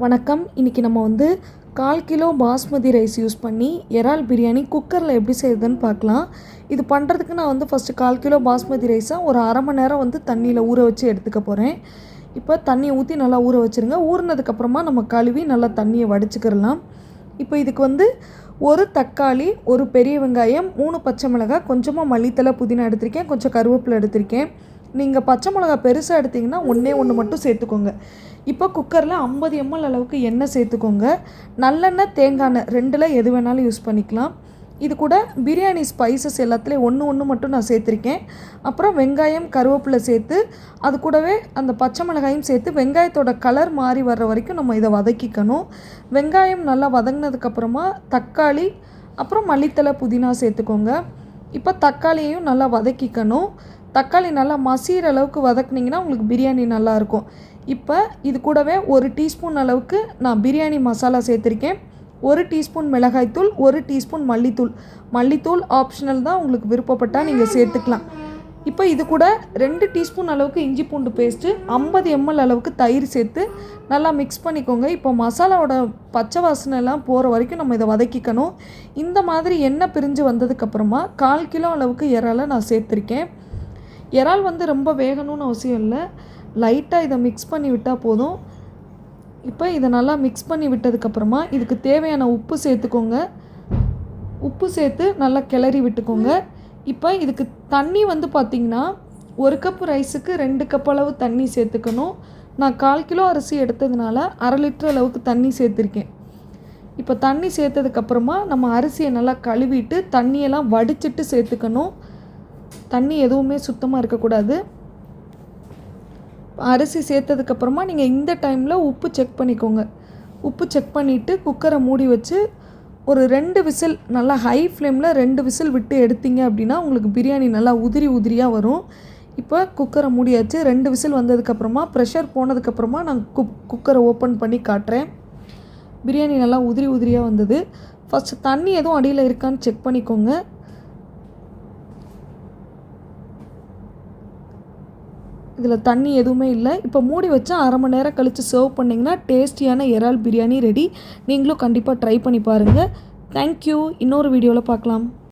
வணக்கம். இன்றைக்கி நம்ம வந்து 1/4 கிலோ பாஸ்மதி ரைஸ் யூஸ் பண்ணி இறால் பிரியாணி குக்கரில் எப்படி செய்யுதுன்னு பார்க்கலாம். இது பண்ணுறதுக்கு நான் வந்து ஃபஸ்ட்டு 1/4 கிலோ பாஸ்மதி ரைஸை ஒரு அரை மணி நேரம் வந்து தண்ணியில் ஊற வச்சு எடுத்துக்க போகிறேன். இப்போ தண்ணியை ஊற்றி நல்லா ஊற வச்சுருங்க. ஊறினதுக்கப்புறமா நம்ம கழுவி நல்லா தண்ணியை வடிச்சுக்கிடலாம். இப்போ இதுக்கு வந்து ஒரு தக்காளி, ஒரு பெரிய வெங்காயம், 3 பச்சை மிளகாய், கொஞ்சமாக மல்லித்தலை, புதினா எடுத்திருக்கேன், கொஞ்சம் கருவேப்பிலை எடுத்திருக்கேன். நீங்கள் பச்சை மிளகா பெருசாக எடுத்திங்கன்னா ஒன்று மட்டும் சேர்த்துக்கோங்க. இப்போ குக்கரில் 50 ml அளவுக்கு எண்ணெய் சேர்த்துக்கோங்க. நல்லெண்ணெய், தேங்காய் எண்ணெய் 2ல் எது வேணாலும் யூஸ் பண்ணிக்கலாம். இது கூட பிரியாணி ஸ்பைசஸ் எல்லாத்துலேயும் ஒன்று மட்டும் நான் சேர்த்துருக்கேன். அப்புறம் வெங்காயம், கருவேப்பிலை சேர்த்து அது கூடவே அந்த பச்சை மிளகாயும் சேர்த்து வெங்காயத்தோட கலர் மாறி வர்ற வரைக்கும் நம்ம இதை வதக்கிக்கணும். வெங்காயம் நல்லா வதங்கினதுக்கப்புறமா தக்காளி, அப்புறம் மல்லித்தலை, புதினா சேர்த்துக்கோங்க. இப்போ தக்காளியையும் நல்லா வதக்கிக்கணும். தக்காளி நல்லா மசிகிற அளவுக்கு வதக்குனிங்கன்னா உங்களுக்கு பிரியாணி நல்லாயிருக்கும். இப்போ இது கூடவே 1 டீஸ்பூன் அளவுக்கு நான் பிரியாணி மசாலா சேர்த்துருக்கேன். 1 டீஸ்பூன் மிளகாய்த்தூள், 1 டீஸ்பூன் மல்லித்தூள் ஆப்ஷனல் தான், உங்களுக்கு விருப்பப்பட்டால் நீங்கள் சேர்த்துக்கலாம். இப்போ இது கூட 2 டீஸ்பூன் அளவுக்கு இஞ்சி பூண்டு பேஸ்ட்டு, 50 ml அளவுக்கு தயிர் சேர்த்து நல்லா மிக்ஸ் பண்ணிக்கோங்க. இப்போ மசாலாவோட பச்சை வாசனைலாம் போகிற வரைக்கும் நம்ம இதை வதக்கிக்கணும். இந்த மாதிரி எண்ணெய் பிரிஞ்சு வந்ததுக்கப்புறமா 1/4 கிலோ அளவுக்கு இறாலை நான் சேர்த்துருக்கேன். இறால் வந்து ரொம்ப வேகணும்னு அவசியம் இல்லை, லைட்டாக இதை மிக்ஸ் பண்ணி விட்டால் போதும். இப்போ இதை நல்லா மிக்ஸ் பண்ணி விட்டதுக்கப்புறமா இதுக்கு தேவையான உப்பு சேர்த்துக்கோங்க. உப்பு சேர்த்து நல்லா கிளறி விட்டுக்கோங்க. இப்போ இதுக்கு தண்ணி வந்து பார்த்திங்கன்னா 1 கப் ரைஸுக்கு 2 கப் அளவு தண்ணி சேர்த்துக்கணும். நான் 1/4 கிலோ அரிசி எடுத்ததுனால 1/2 லிட்டர் அளவுக்கு தண்ணி சேர்த்துருக்கேன். இப்போ தண்ணி சேர்த்ததுக்கப்புறமா நம்ம அரிசியை நல்லா கழுவிட்டு தண்ணியெல்லாம் வடிச்சிட்டு சேர்த்துக்கணும். தண்ணி எதுவுமே சுத்தமாக இருக்கக்கூடாது. அரிசி சேர்த்ததுக்கப்புறமா நீங்கள் இந்த டைமில் உப்பு செக் பண்ணிக்கோங்க. உப்பு செக் பண்ணிவிட்டு குக்கரை மூடி வச்சு ஒரு 2 விசில், நல்லா ஹை ஃப்ளேமில் 2 விசில் விட்டு எடுத்தீங்க அப்படின்னா உங்களுக்கு பிரியாணி நல்லா உதிரியாக வரும். இப்போ குக்கரை மூடியாச்சு. 2 விசில் வந்ததுக்கப்புறமா ப்ரெஷர் போனதுக்கப்புறமா நான் குக்கரை ஓப்பன் பண்ணி காட்டுறேன். பிரியாணி நல்லா உதிரியாக வந்தது. ஃபஸ்ட்டு தண்ணி எதுவும் அடியில் இருக்கான்னு செக் பண்ணிக்கோங்க. இதில் தண்ணி எதுவுமே இல்லை. இப்போ மூடி வச்சா அரை மணி நேரம் கழித்து சர்வ் பண்ணிங்கன்னா டேஸ்டியான இறால் பிரியாணி ரெடி. நீங்களும் கண்டிப்பாக ட்ரை பண்ணி பாருங்கள். தேங்க்யூ. இன்னொரு வீடியோவில் பார்க்கலாம்.